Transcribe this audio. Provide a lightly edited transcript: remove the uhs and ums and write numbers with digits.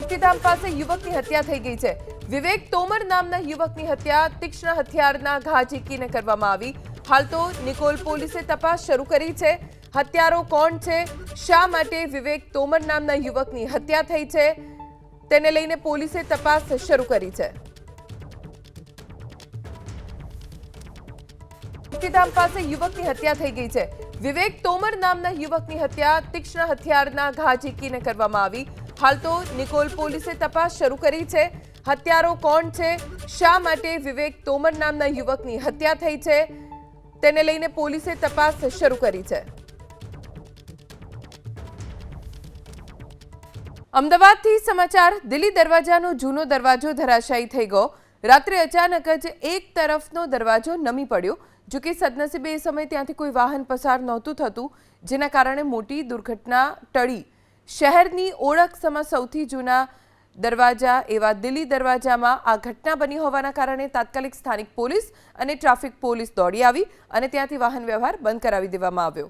મુક્તિધામ પાસે યુવકની હત્યા થઈ ગઈ છે। વિવેક તોમર નામના યુવકની હત્યા તીક્ષ્ણ હથિયારના ઘા ઝીકીને કરવામાં આવી। હાલ તો નિકોલ પોલીસે તપાસ શરૂ કરી છે। હત્યારો કોણ છે, શા માટે વિવેક તોમર નામના યુવકની હત્યા થઈ છે, તેને લઈને પોલીસે તપાસ શરૂ કરી છે। મુક્તિધામ પાસે યુવકની હત્યા થઈ ગઈ છે। વિવેક તોમર નામના યુવકની હત્યા તીક્ષ્ણ હથિયારના ઘા ઝીકીને કરવામાં આવી। હાલ તો નિકોલ પોલીસે તપાસ શરૂ કરી છે। હત્યારો કોણ છે, શા માટે વિવેક તોમર નામના યુવકની હત્યા થઈ છે, તેને લઈને પોલીસે તપાસ શરૂ કરી છે। અમદાવાદથી સમાચાર। દિલ્હી દરવાજાનો જૂનો દરવાજો ધરાશાયી થઈ ગયો। રાત્રે અચાનક જ એક તરફનો દરવાજો નમી પડ્યો। જો કે સદનસીબે એ સમયે ત્યાંથી કોઈ વાહન પસાર નહોતું થતું, જેના કારણે મોટી દુર્ઘટના ટળી। શહેરની ઓળખસમા સૌથી જૂના દરવાજા એવા દિલ્હી દરવાજામાં આ ઘટના બની હોવાના કારણે તાત્કાલિક સ્થાનિક પોલીસ અને ટ્રાફિક પોલીસ દોડી આવી અને ત્યાંથી વાહન વ્યવહાર બંધ કરાવી દેવામાં આવ્યો।